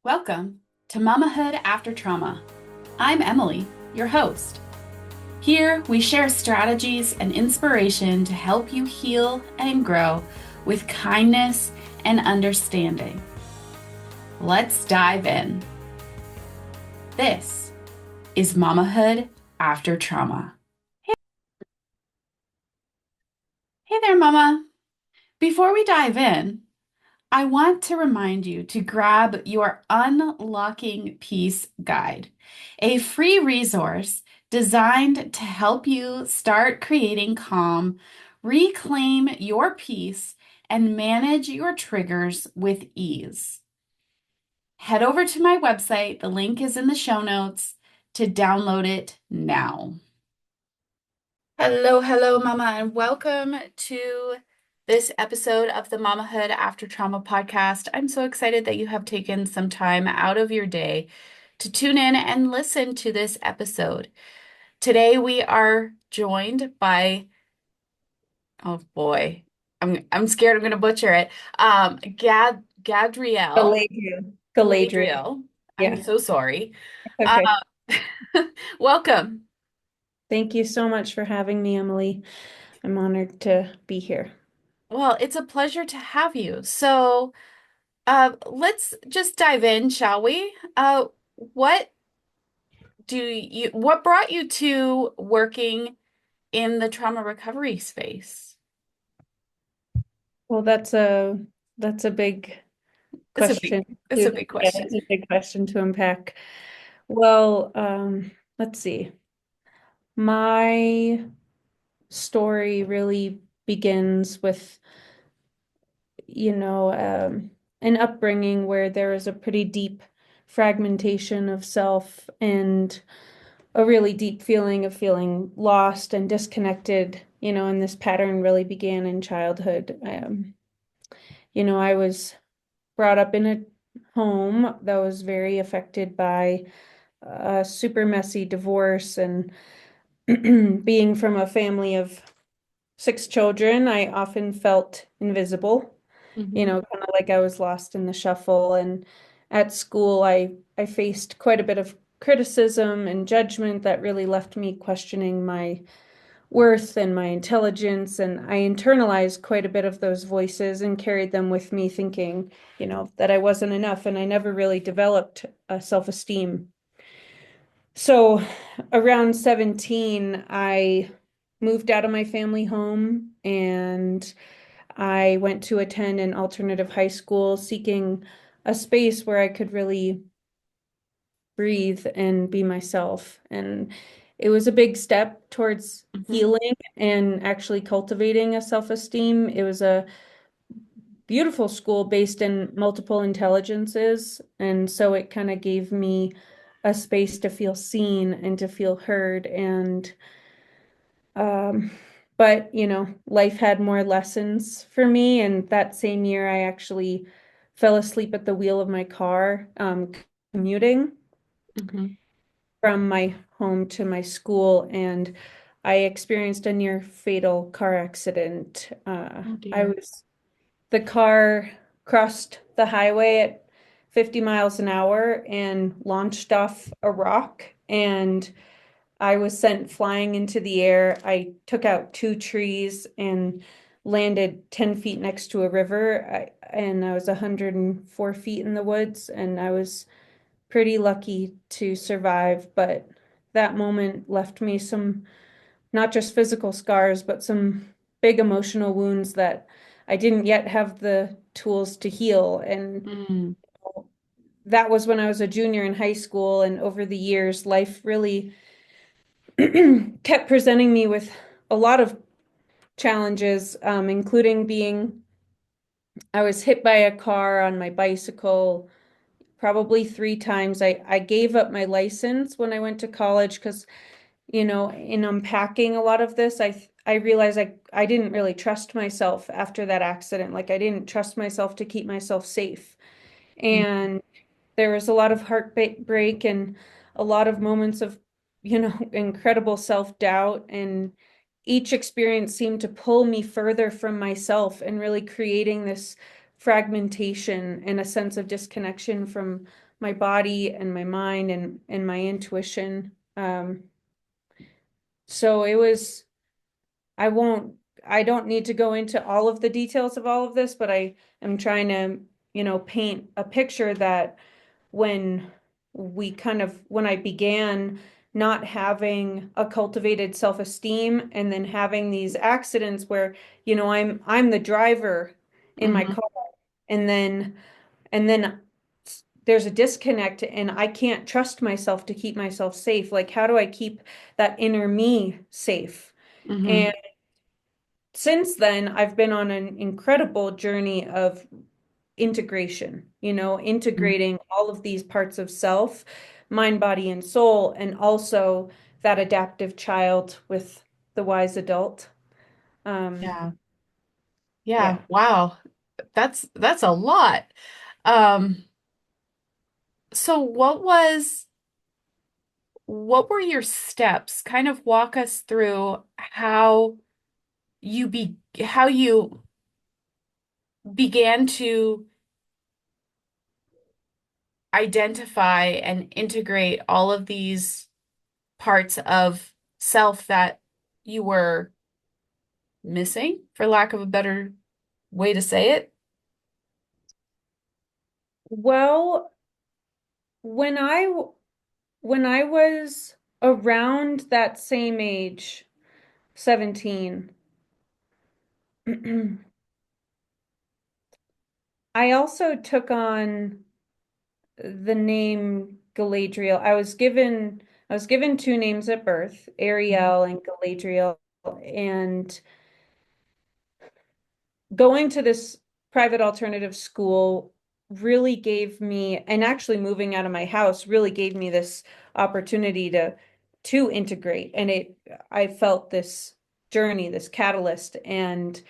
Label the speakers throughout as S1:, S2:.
S1: Welcome to Mamahood After Trauma. I'm Emily, your host. Here we share strategies and inspiration to help you heal and grow with kindness and understanding. Let's dive in. This is Mamahood After Trauma. Hey there, Mama. Before we dive in, I want to remind you to grab your Unlocking Peace Guide, a free resource designed to help you start creating calm, reclaim your peace, and manage your triggers with ease. Head over to my website, the link is in the show notes, to download it now. Hello, Mama, and welcome to this episode of the Mamahood After Trauma podcast. I'm so excited that you have taken some time out of your day to tune in and listen to this episode. Today we are joined by, oh boy, I'm scared I'm going to butcher it. Gadriel.
S2: Galadriel. Galadriel.
S1: Galadriel. I'm
S2: Yeah.
S1: so sorry. Uh,
S2: Okay.
S1: welcome.
S2: Thank you so much for having me, Emily. I'm honored to be here.
S1: Well, it's a pleasure to have you. So, let's just dive in, shall we? What what brought you to working in the trauma recovery space?
S2: Well, that's a big
S1: It's a big,
S2: question
S1: it's a
S2: to
S1: big
S2: yeah,
S1: question.
S2: it's a big question to unpack. Well, let's see. My story really begins with, an upbringing where there is a pretty deep fragmentation of self and a really deep feeling of feeling lost and disconnected, and this pattern really began in childhood. I was brought up in a home that was very affected by a super messy divorce and being from a family of six children, I often felt invisible,
S1: Hmm.
S2: kind of like I was lost in the shuffle. And at school, I faced quite a bit of criticism and judgment that really left me questioning my worth and my intelligence. And I internalized quite a bit of those voices and carried them with me, thinking, that I wasn't enough. And I never really developed a self-esteem. So around 17, I moved out of my family home and I went to attend an alternative high school seeking a space where I could really breathe and be myself. And it was a big step towards
S1: Hmm.
S2: healing and actually cultivating a self-esteem. It was a beautiful school based in multiple intelligences. And so it kind of gave me a space to feel seen and to feel heard. And Um, but life had more lessons for me. And that same year, I actually fell asleep at the wheel of my car, commuting
S1: Hmm.
S2: from my home to my school. And I experienced a near fatal car accident.
S1: Oh
S2: I
S1: dear.
S2: was, the car crossed the highway at 50 miles an hour and launched off a rock. And I was sent flying into the air. I took out two trees and landed 10 feet next to a river. And I was 104 feet in the woods, and I was pretty lucky to survive. But that moment left me some, not just physical scars, but some big emotional wounds that I didn't yet have the tools to heal. And
S1: Mm.
S2: that was when I was a junior in high school. And over the years, life really kept presenting me with a lot of challenges, including I was hit by a car on my bicycle probably three times. I gave up my license when I went to college because, in unpacking a lot of this, I realized I didn't really trust myself after that accident. Like I didn't trust myself to keep myself safe. And there was a lot of heartbreak and a lot of moments of, incredible self-doubt. And each experience seemed to pull me further from myself and really creating this fragmentation and a sense of disconnection from my body and my mind and my intuition. So it was, I won't, I don't need to go into all of the details of all of this, but I am trying to, paint a picture that when when I began not having a cultivated self-esteem and then having these accidents where, I'm the driver in my
S1: Hmm.
S2: car and then there's a disconnect and I can't trust myself to keep myself safe. Like, how do I keep that inner me safe?
S1: Hmm.
S2: And since then, I've been on an incredible journey of integration, integrating all of these parts of self, mind, body, and soul, and also that adaptive child with the wise adult. Um,
S1: Yeah. Yeah.
S2: yeah.
S1: Wow. That's a lot. Um, so what were your steps? Kind of walk us through how you began to identify and integrate all of these parts of self that you were missing, for lack of a better way to say it.
S2: Well, when I was around that same age, 17, I also took on the name Galadriel. I was given two names at birth,
S1: Mhm.
S2: Ariel and Galadriel, and going to this private alternative school really gave me, and actually moving out of my house really gave me this opportunity to integrate. And I felt this journey, this catalyst, and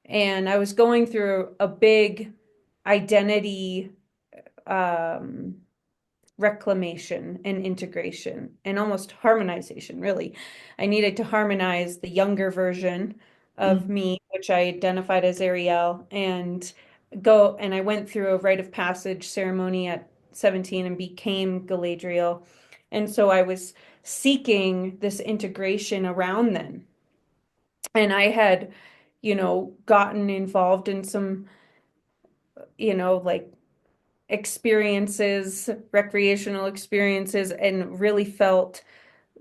S2: I was going through a big identity um reclamation and integration and almost harmonization, really. I needed to harmonize the younger version of
S1: Mhm.
S2: me, which I identified as Ariel, and I went through a rite of passage ceremony at 17 and became Galadriel. And so I was seeking this integration around then. And I had, gotten involved in some, like experiences, recreational experiences, and really felt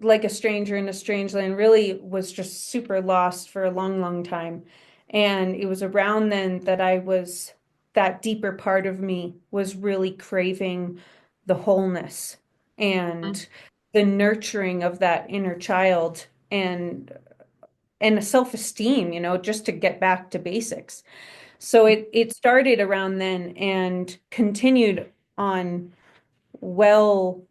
S2: like a stranger in a strange land, really was just super lost for a long, long time. And it was around then that that deeper part of me was really craving the wholeness and the nurturing of that inner child and a self-esteem, just to get back to basics. So it started around then and continued on well,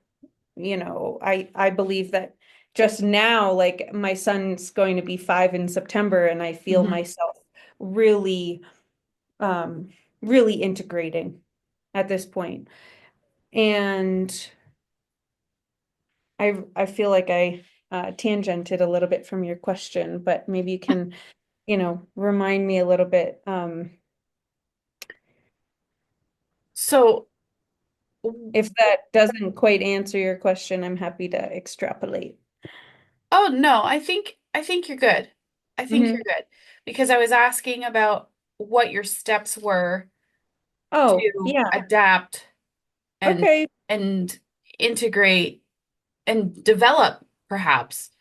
S2: I believe that just now, like my son's going to be 5 in September, and I feel
S1: Mhm.
S2: myself really, um, really integrating at this point. And I feel like I tangented a little bit from your question, but maybe you can, remind me a little bit.
S1: So,
S2: If that doesn't quite answer your question, I'm happy to extrapolate.
S1: oh no, I think you're good. I think you're
S2: Hmm.
S1: good because I was asking about what your steps were
S2: Oh,
S1: to
S2: yeah.
S1: adapt and
S2: Okay.
S1: and integrate and develop perhaps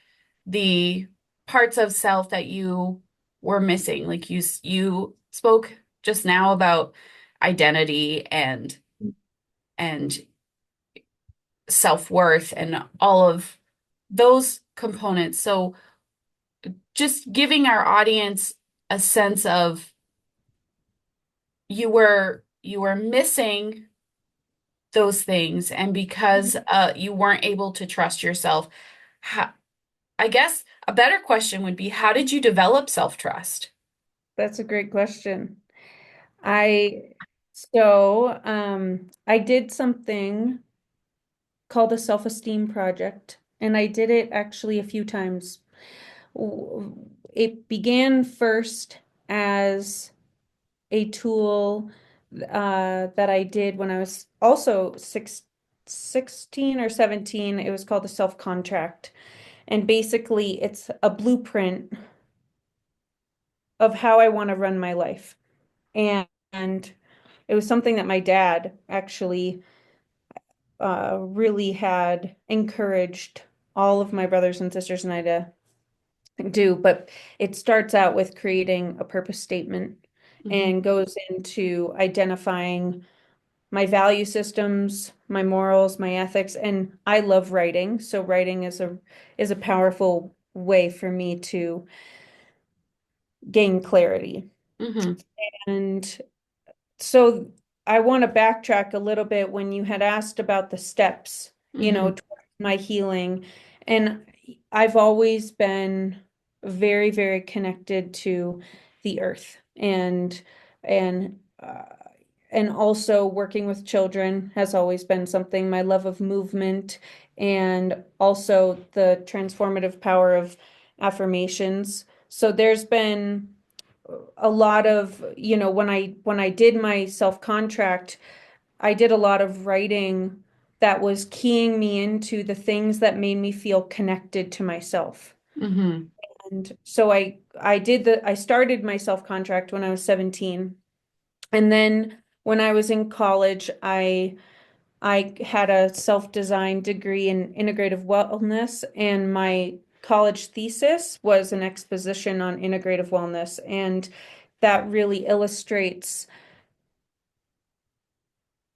S1: the parts of self that you were missing. Like you spoke just now about identity and self-worth and all of those components. So just giving our audience a sense of you were missing those things, and because you weren't able to trust yourself, how, I guess a better question would be, how did you develop self-trust?
S2: That's a great question. I I did something called a self-esteem project, and I did it actually a few times. It began first as a tool that I did when I was also 16 or 17. It was called the self-contract. And basically, it's a blueprint of how I want to run my life. And it was something that my dad actually really had encouraged all of my brothers and sisters and I to do. But it starts out with creating a purpose statement
S1: Mm-hmm.
S2: and goes into identifying my value systems, my morals, my ethics, and I love writing. So writing is a powerful way for me to gain clarity.
S1: Mm-hmm.
S2: And so I want to backtrack a little bit when you had asked about the steps,
S1: Mm-hmm.
S2: towards my healing. And I've always been very, very connected to the earth and and also working with children has always been something, my love of movement and also the transformative power of affirmations. So there's been a lot of, when I did my self-contract, I did a lot of writing that was keying me into the things that made me feel connected to myself.
S1: Mm-hmm.
S2: And so I started my self-contract when I was 17. And then when I was in college, I had a self-design degree in integrative wellness, and my college thesis was an exposition on integrative wellness. And that really illustrates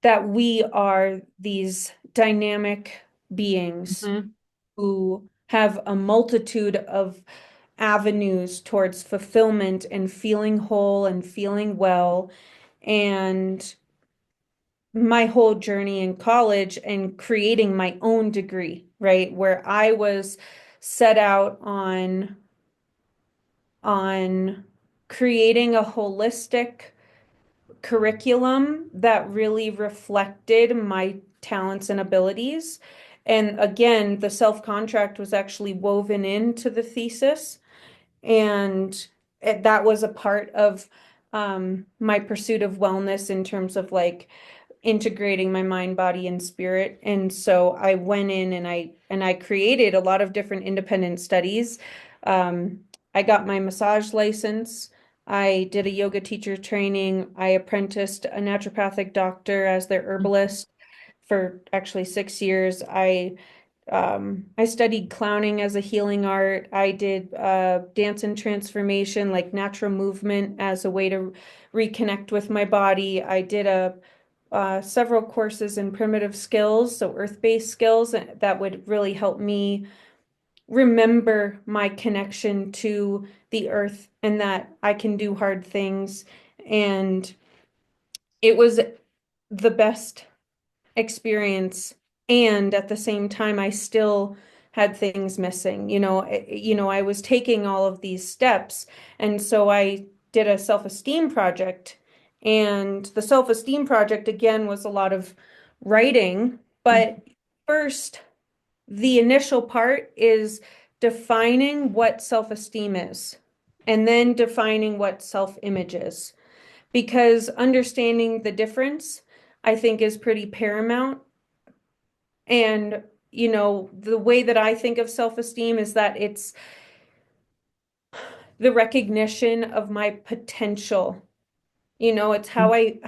S2: that we are these dynamic beings
S1: Mm-hmm.
S2: who have a multitude of avenues towards fulfillment and feeling whole and feeling well. And my whole journey in college and creating my own degree, right? Where I was set out on creating a holistic curriculum that really reflected my talents and abilities. And again, the self-contract was actually woven into the thesis, and that was a part of my pursuit of wellness in terms of like integrating my mind, body, and spirit. And so I went in and I created a lot of different independent studies. Um, I got my massage license. I did a yoga teacher training. I apprenticed a naturopathic doctor as their herbalist for actually 6 years. I studied clowning as a healing art. I did dance and transformation, like natural movement as a way to reconnect with my body. I did a several courses in primitive skills, so earth-based skills that would really help me remember my connection to the earth and that I can do hard things. And it was the best experience, and at the same time I still had things missing. I was taking all of these steps, and so I did a self-esteem project, and the self-esteem project again was a lot of writing. But first, the initial part is defining what self-esteem is, and then defining what self-image is, because understanding the difference, I think, is pretty paramount. And, the way that I think of self-esteem is that it's the recognition of my potential. It's how I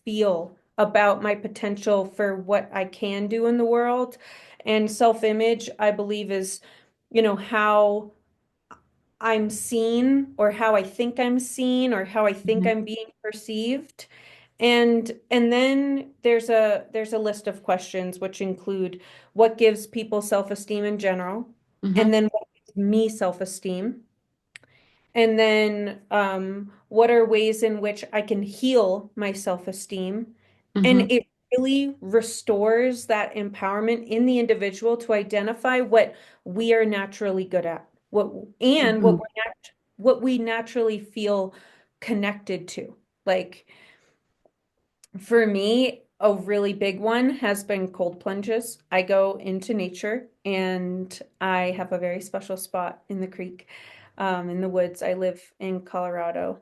S2: feel about my potential for what I can do in the world. And self-image, I believe, is, how I'm seen, or how I think I'm seen, or how I think
S1: Mm-hmm.
S2: I'm being perceived. And then there's a list of questions which include what gives people self-esteem in general, and
S1: Mm-hmm.
S2: then what gives me self-esteem, and then what are ways in which I can heal my self-esteem. And
S1: Mm-hmm.
S2: it really restores that empowerment in the individual to identify what we are naturally good at, and
S1: Mm-hmm.
S2: what we naturally feel connected to. Like, for me, a really big one has been cold plunges. I go into nature, and I have a very special spot in the creek, in the woods. I live in Colorado.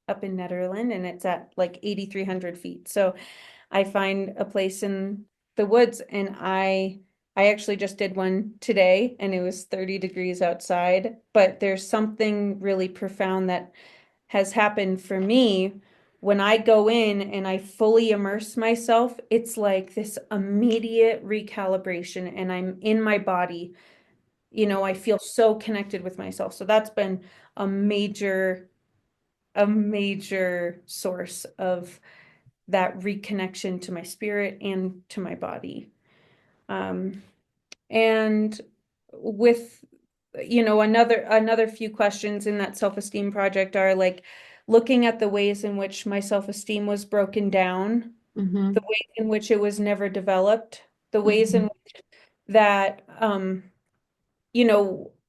S2: up in Netherlands, and it's at like 8,300 feet. So I find a place in the woods, and I actually just did one today, and it was 30 degrees outside, but there's something really profound that has happened for me. When I go in and I fully immerse myself, it's like this immediate recalibration, and I'm in my body. I feel so connected with myself. So that's been a major, a major source of that reconnection to my spirit and to my body. Um, and with, another few questions in that self-esteem project are like looking at the ways in which my self-esteem was broken down,
S1: Mm-hmm.
S2: the ways in which it was never developed, the ways
S1: Mm-hmm.
S2: in that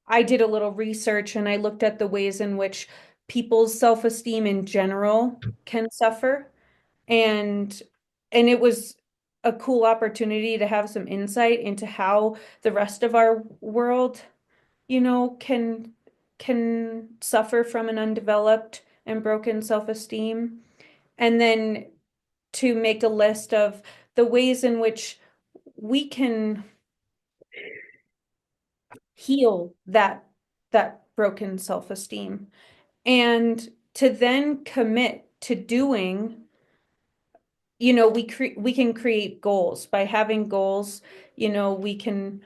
S2: I did a little research and I looked at the ways in which people's self-esteem in general can suffer. And it was a cool opportunity to have some insight into how the rest of our world, can suffer from an undeveloped and broken self-esteem. And then to make a list of the ways in which we can heal that broken self-esteem, and to then commit to doing, we can create goals. By having goals, we can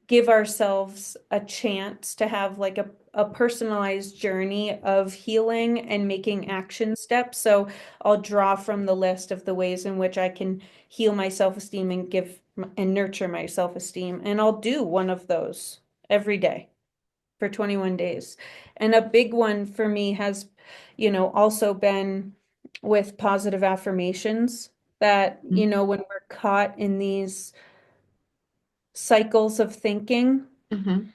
S2: give ourselves a chance to have like a personalized journey of healing and making action steps. So I'll draw from the list of the ways in which I can heal my self-esteem and give and nurture my self-esteem. And I'll do one of those every day for 21 days. And a big one for me has, also been with positive affirmations that, when we're caught in these cycles of thinking,
S1: Mm-hmm.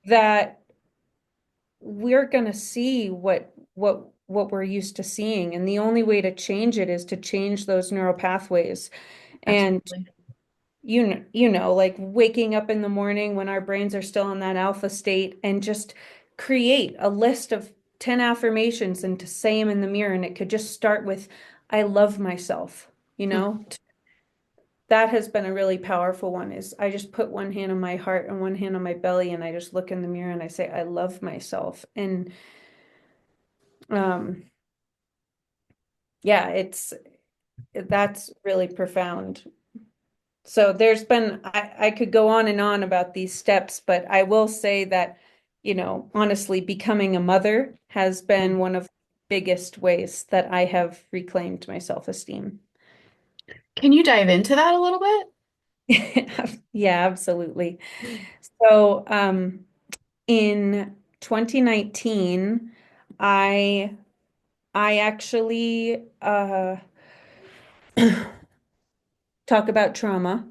S2: that we're going to see what we're used to seeing, and the only way to change it is to change those neural pathways. And
S1: Absolutely.
S2: like waking up in the morning when our brains are still in that alpha state, and just create a list of 10 affirmations and to say them in the mirror. And it could just start with, I love myself, you
S1: Mm-hmm.
S2: know? That has been a really powerful one. Is I just put one hand on my heart and one hand on my belly, and I just look in the mirror and I say, I love myself. And um yeah, that's really profound. So there's been, I could go on and on about these steps, but I will say that, honestly, becoming a mother has been one of the biggest ways that I have reclaimed my self-esteem.
S1: Can you dive into that a little bit?
S2: Yeah, absolutely. So, in 2019, I I actually talk about trauma.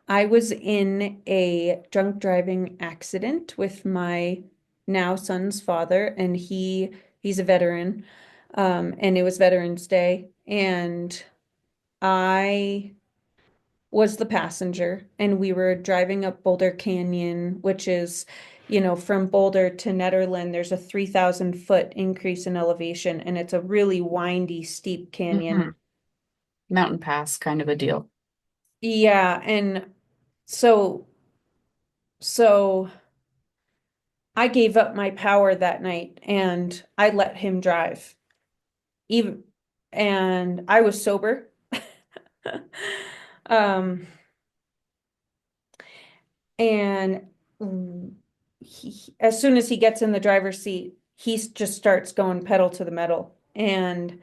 S2: I was in a drunk driving accident with my now son's father, and he's a veteran. And it was Veterans Day, and I was the passenger, and we were driving up Boulder Canyon, which is, from Boulder to Netherland, there's a 3,000-foot increase in elevation, and it's a really windy, steep canyon.
S1: Mm-hmm. Mountain pass kind of a deal.
S2: Yeah, and so so I gave up my power that night and I let him drive. Even and I was sober. Um, and as soon as he gets in the driver's seat, he just starts going pedal to the metal. And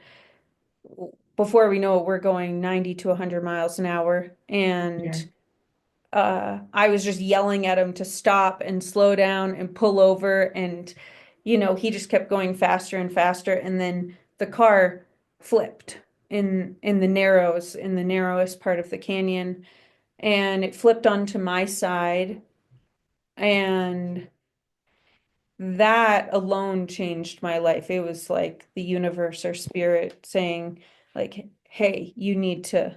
S2: before we know it, we're going 90 to 100 miles an hour.
S1: Yeah.
S2: And I was just yelling at him to stop and slow down and pull over. And, he just kept going faster and faster. And then the car flipped in the narrowest part of the canyon. And it flipped onto my side. And that alone changed my life. It was like the universe or spirit saying, like, hey, you need to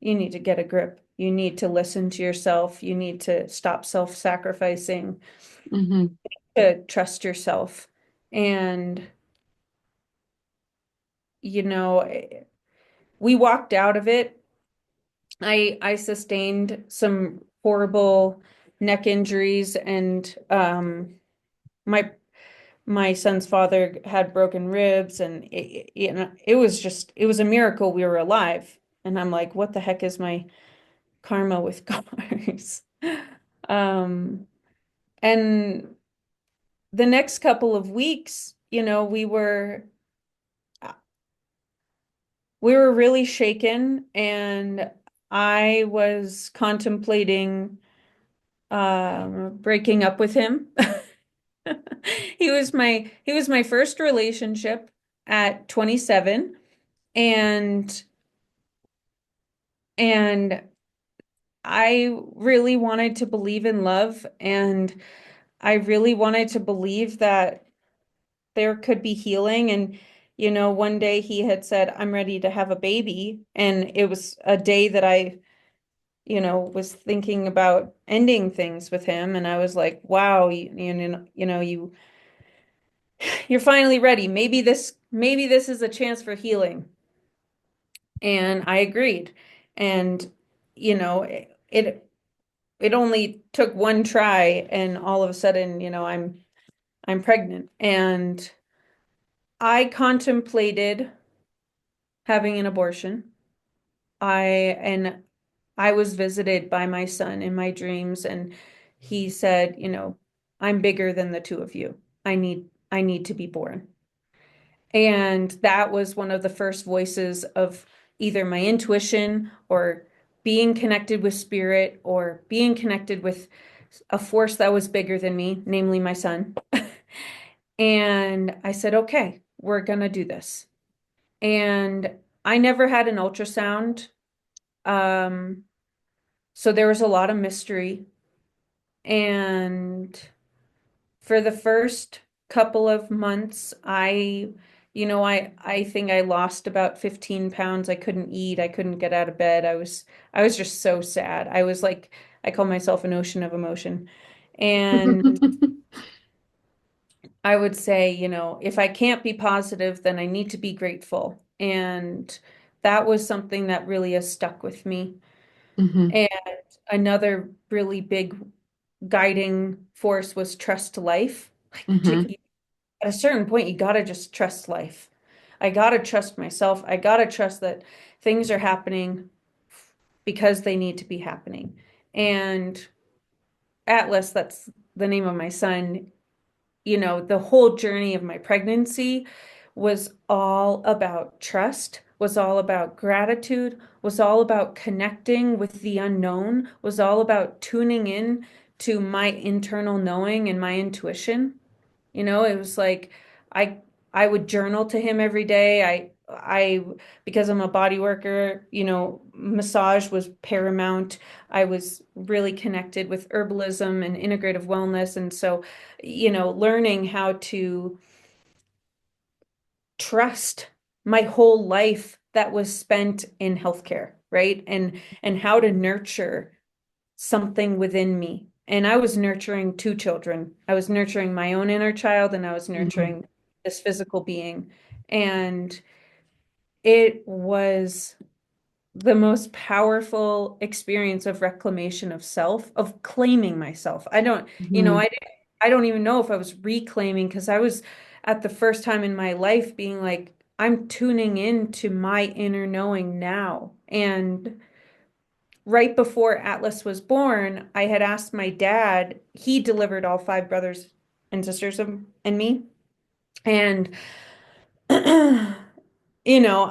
S2: get a grip. You need to listen to yourself. You need to stop self-sacrificing,
S1: Mm-hmm.
S2: to trust yourself. And you know, we walked out of it. I sustained some horrible neck injuries, and my my son's father had broken ribs, and it was just, it was a miracle we were alive. And I'm like, what the heck is my karma with cars? Um, and the next couple of weeks, we were really shaken, and I was contemplating breaking up with him. He was my first relationship at 27, and and I really wanted to believe in love, and I really wanted to believe that there could be healing. And one day he had said, "I'm ready to have a baby," and it was a day that I was thinking about ending things with him, and I was like, "Wow, you're finally ready. Maybe this is a chance for healing." And I agreed. And it only took one try, and all of a sudden, I'm pregnant. And I contemplated having an abortion. I and I was visited by my son in my dreams, and he said, "I'm bigger than the two of you. I need to be born." And that was one of the first voices of either my intuition, or being connected with spirit, or being connected with a force that was bigger than me, namely my son. And I said, okay, we're gonna do this. And I never had an ultrasound. Um, so there was a lot of mystery. And for the first couple of months, I think I lost about 15 pounds. I couldn't eat. I couldn't get out of bed. I was just so sad. I was like, I call myself an ocean of emotion. And I would say, if I can't be positive, then I need to be grateful. And that was something that really has stuck with me.
S1: Hmm.
S2: And another really big guiding force was trust life. Like,
S1: Hmm.
S2: at a certain point, you gotta just trust life. I gotta trust myself. I gotta trust that things are happening because they need to be happening. And Atlas, that's the name of my son, the whole journey of my pregnancy was all about trust, was all about gratitude, was all about connecting with the unknown, was all about tuning in to my internal knowing and my intuition. It was like I I would journal to him every day. I because I'm a body worker, massage was paramount. I was really connected with herbalism and integrative wellness, and so, learning how to trust my whole life that was spent in healthcare, right? And how to nurture something within me. And I was nurturing two children. I was nurturing my own inner child, and I was
S1: Hmm.
S2: nurturing this physical being. And it was the most powerful experience of reclamation of self, of claiming myself.
S1: Hmm.
S2: I don't even know if I was reclaiming, because I was at the first time in my life being like, I'm tuning into my inner knowing now. And right before Atlas was born, I had asked my dad, he delivered all five brothers and sisters and me. And,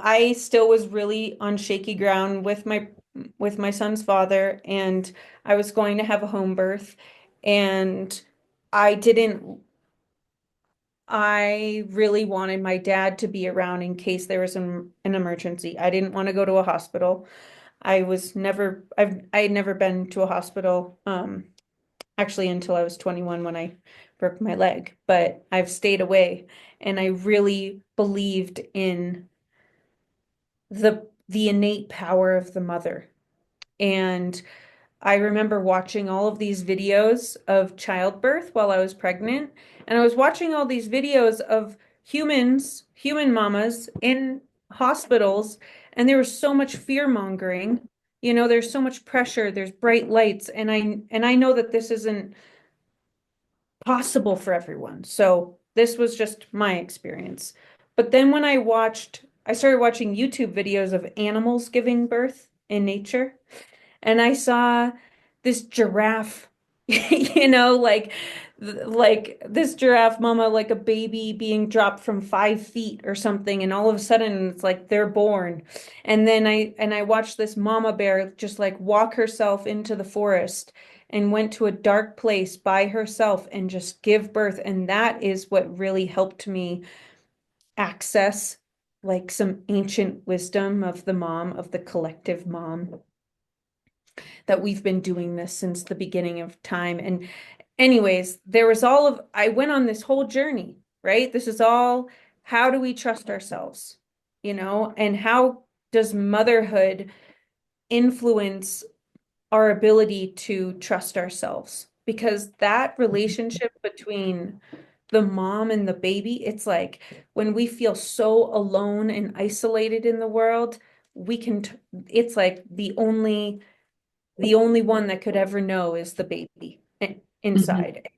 S2: I still was really on shaky ground with my son's father, and I was going to have a home birth. And I didn't, I really wanted my dad to be around in case there was an emergency. I didn't want to go to a hospital. I had never been to a hospital, actually until I was 21 when I broke my leg, but I've stayed away, and I really believed in the innate power of the mother. And I remember watching all of these videos of childbirth while I was pregnant, and I was watching all these videos of human mamas in hospitals, and there was so much fear mongering. There's so much pressure, there's bright lights, and I know that this isn't possible for everyone. So this was just my experience. But then when I started watching YouTube videos of animals giving birth in nature, and I saw this giraffe, like this giraffe mama, like a baby being dropped from 5 feet or something, and all of a sudden it's like they're born. And I watched this mama bear just like walk herself into the forest and went to a dark place by herself and just give birth. And that is what really helped me access like some ancient wisdom of the mom, of the collective mom, that we've been doing this since the beginning of time. And anyways, I went on this whole journey, right? This is all, how do we trust ourselves? And how does motherhood influence our ability to trust ourselves? Because that relationship between the mom and the baby, it's like when we feel so alone and isolated in the world, it's like the only one that could ever know is the baby
S1: Mhm.
S2: inside.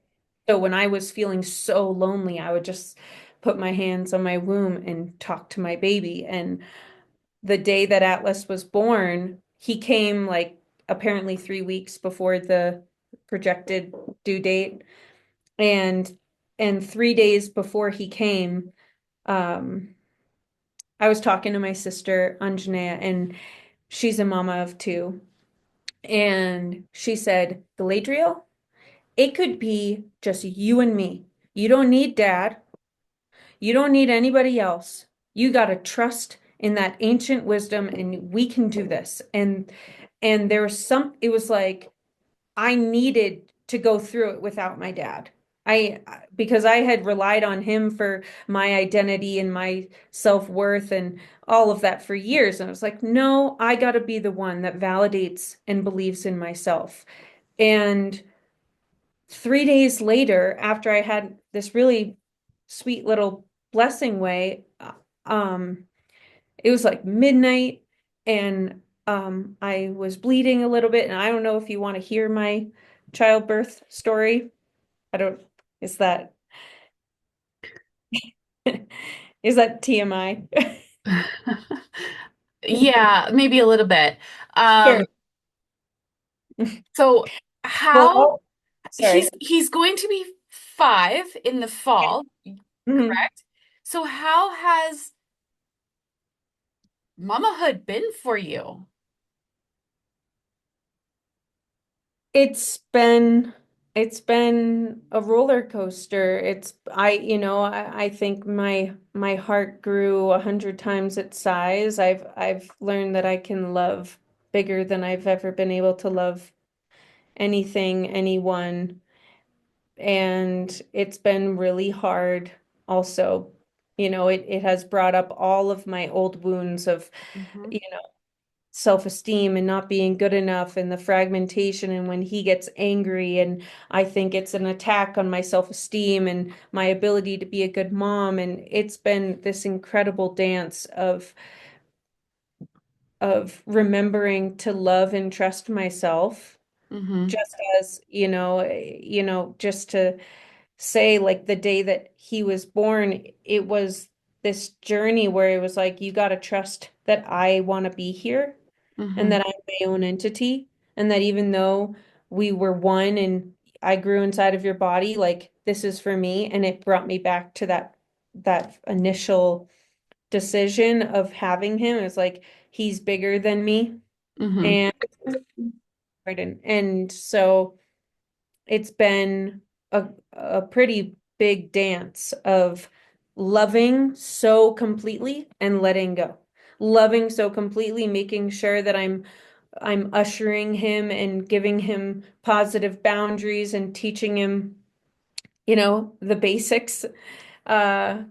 S2: So when I was feeling so lonely, I would just put my hands on my womb and talk to my baby. And the day that Atlas was born, he came like apparently 3 weeks before the projected due date. And 3 days before he came, um, I was talking to my sister Anjanea, and she's a mama of two. And she said, Galadriel, it could be just you and me. You don't need dad. You don't need anybody else. You got to trust in that ancient wisdom, and we can do this. And there was it was like I needed to go through it without my dad. Because I had relied on him for my identity and my self-worth and all of that for years. And I was like, no, I got to be the one that validates and believes in myself. And 3 days later, after I had this really sweet little blessing way, it was like midnight, and I was bleeding a little bit. And I don't know if you want to hear my childbirth story. I don't, is that is that TMI?
S1: Yeah, maybe a little bit. Um,
S2: Sure.
S1: so how
S2: Well, sorry.
S1: he's going to be 5 in the fall,
S2: Mhm.
S1: correct? So how has mamahood been for you?
S2: It's been it's been a roller coaster. I think my heart grew 100 times its size. I've learned that I can love bigger than I've ever been able to love anything, anyone. And it's been really hard also. It has brought up all of my old wounds of,
S1: Hmm.
S2: you know, self-esteem and not being good enough, and the fragmentation, and when he gets angry and I think it's an attack on my self-esteem and my ability to be a good mom. And it's been this incredible dance of remembering to love and trust myself,
S1: Hmm.
S2: just as, just to say, like, the day that he was born, it was this journey where it was like, you got to trust that I want to be here, and
S1: Hmm.
S2: that I'm my own entity, and that even though we were one and I grew inside of your body, like, this is for me. And it brought me back to that initial decision of having him. It's like he's bigger than me.
S1: Hmm.
S2: And pardon. And so it's been a pretty big dance of loving so completely and letting go. Loving so completely, making sure that I'm ushering him and giving him positive boundaries and teaching him, the basics, uh,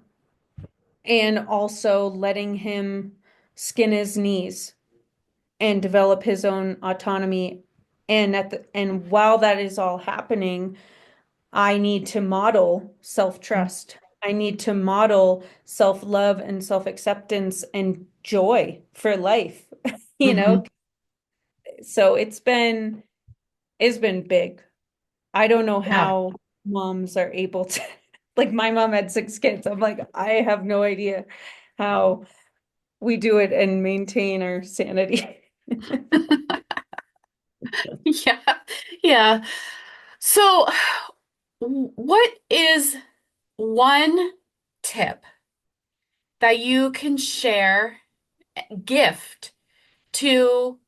S2: and also letting him skin his knees and develop his own autonomy. And while that is all happening, I need to model self-trust. I need to model self-love and self-acceptance, and joy for life, you know?
S1: Hmm.
S2: So it's been big. I don't know
S1: Yeah.
S2: how moms are able to, like my mom had 6 kids. I'm like, I have no idea how we do it and maintain our sanity.
S1: Yeah. Yeah. So, what is one tip that you can share, gift to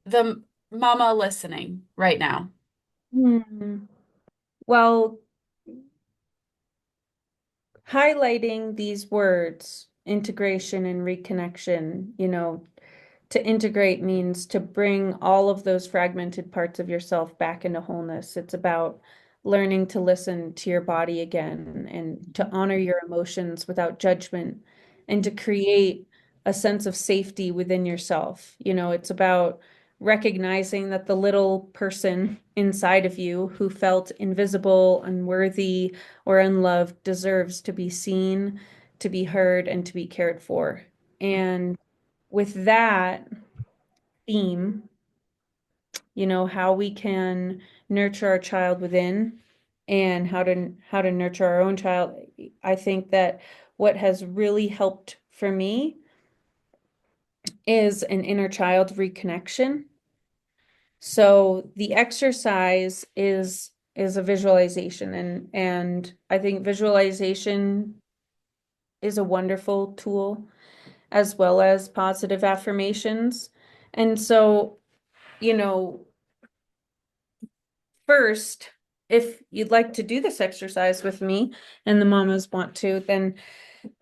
S1: the mama listening right now?
S2: Hmm. Well, highlighting these words, integration and reconnection, to integrate means to bring all of those fragmented parts of yourself back into wholeness. It's about learning to listen to your body again and to honor your emotions without judgment and to create a sense of safety within yourself. It's about recognizing that the little person inside of you who felt invisible, unworthy, or unloved deserves to be seen, to be heard, and to be cared for. And with that theme, how we can nurture our child within and how to nurture our own child, I think that what has really helped for me is an inner child reconnection. So the exercise is a visualization, and I think visualization is a wonderful tool as well as positive affirmations. And so, you know, first, if you'd like to do this exercise with me and the mamas want to, then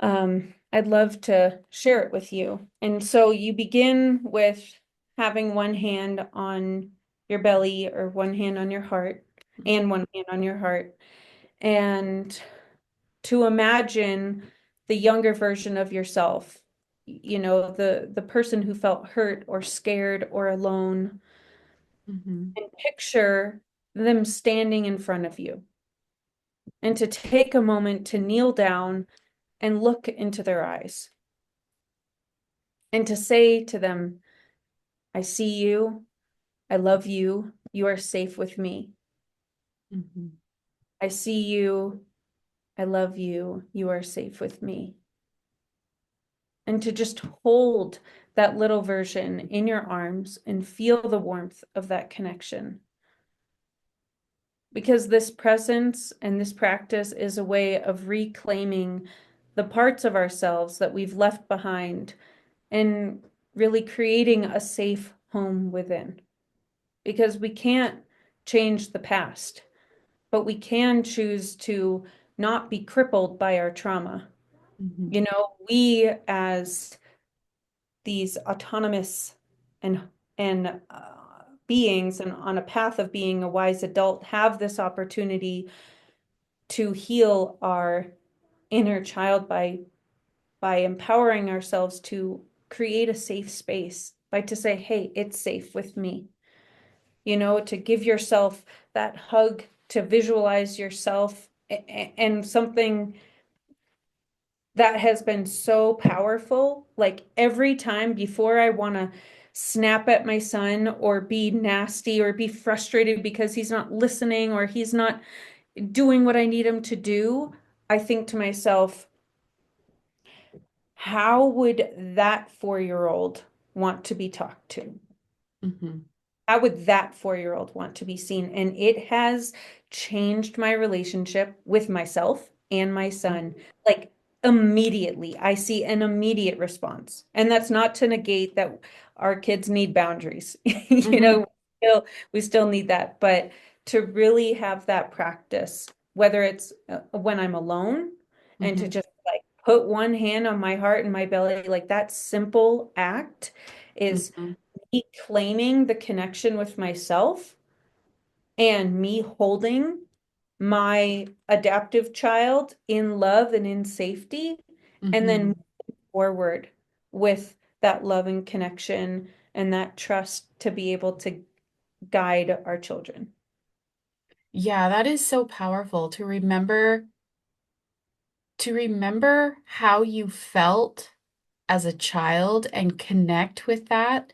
S2: I'd love to share it with you. And so you begin with having one hand on your belly or one hand on your heart and one hand on your heart. And to imagine the younger version of yourself, the person who felt hurt or scared or alone,
S1: Hmm.
S2: and picture them standing in front of you and to take a moment to kneel down and look into their eyes and to say to them, I see you, I love you, you are safe with me.
S1: Hmm.
S2: I see you, I love you, you are safe with me. And to just hold that little version in your arms and feel the warmth of that connection. Because this presence and this practice is a way of reclaiming the parts of ourselves that we've left behind and really creating a safe home within. Because we can't change the past, but we can choose to not be crippled by our trauma.
S1: Hmm.
S2: We as these autonomous and beings and on a path of being a wise adult have this opportunity to heal our inner child by empowering ourselves to create a safe space, by to say, hey, it's safe with me. To give yourself that hug, to visualize yourself, and something that has been so powerful. Like every time before I want to snap at my son or be nasty or be frustrated because he's not listening or he's not doing what I need him to do, I think to myself, how would that 4-year-old want to be talked to?
S1: Hmm.
S2: How would that 4-year-old want to be seen? And it has changed my relationship with myself and my son. Like immediately, I see an immediate response. And that's not to negate that our kids need boundaries.
S1: Hmm.
S2: We still need that. But to really have that practice, whether it's when I'm alone and to
S1: Hmm.
S2: just like put one hand on my heart and my belly, like that simple act is
S1: Hmm.
S2: me claiming the connection with myself and me holding my adaptive child in love and in safety, and then
S1: Hmm.
S2: moving forward with that love and connection and that trust to be able to guide our children.
S1: Yeah, that is so powerful to remember how you felt as a child and connect with that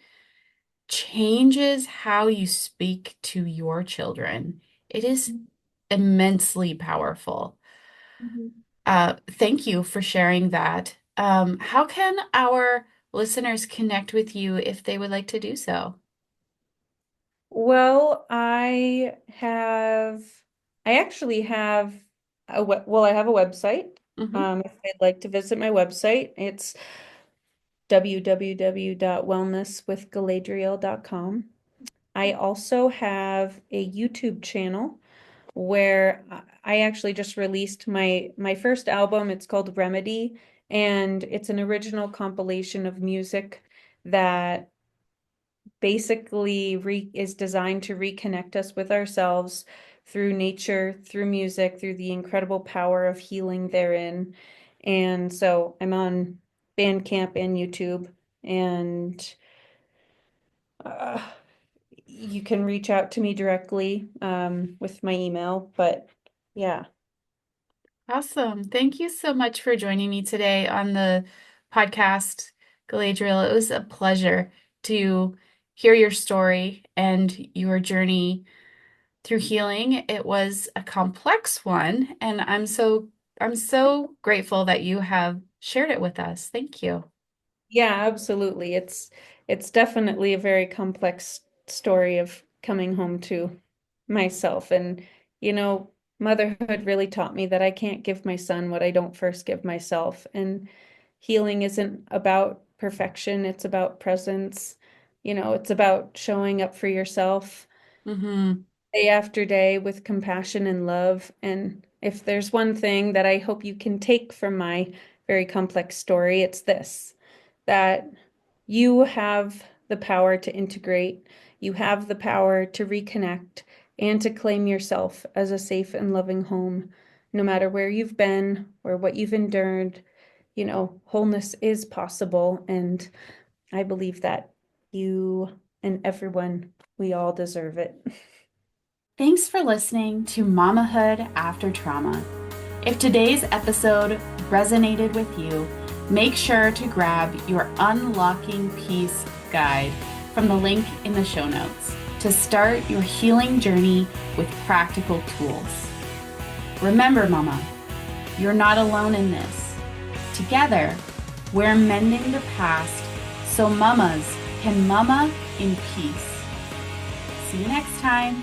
S1: changes how you speak to your children. It is immensely powerful.
S2: Mhm.
S1: Thank you for sharing that. How can our listeners connect with you if they would like to do so?
S2: Well, I actually have I have a website.
S1: Hmm.
S2: If they'd like to visit my website, it's www.wellnesswithgaladriel.com. I also have a YouTube channel where I actually just released my first album. It's called Remedy, and it's an original compilation of music that basically is designed to reconnect us with ourselves through nature, through music, through the incredible power of healing therein. And so I'm on Bandcamp and YouTube, and uh, you can reach out to me directly with my email. But yeah.
S1: Awesome. Thank you so much for joining me today on the podcast, Galadriel. It was a pleasure to hear your story and your journey through healing. It was a complex one, and I'm so grateful that you have shared it with us. Thank you.
S2: Yeah, absolutely. It's definitely a very complex story of coming home to myself. And you know, motherhood really taught me that I can't give my son what I don't first give myself. And healing isn't about perfection, it's about presence. It's about showing up for yourself
S1: Hmm.
S2: day after day with compassion and love. And if there's one thing that I hope you can take from my very complex story, it's this, that you have the power to integrate, you have the power to reconnect, and to claim yourself as a safe and loving home, no matter where you've been or what you've endured. Wholeness is possible, and I believe that you and everyone, we all deserve it.
S1: Thanks for listening to Mamahood After Trauma. If today's episode resonated with you, make sure to grab your Unlocking Peace guide from the link in the show notes to start your healing journey with practical tools. Remember, Mama, you're not alone in this. Together, we're mending the past so mamas can mama in peace. See you next time.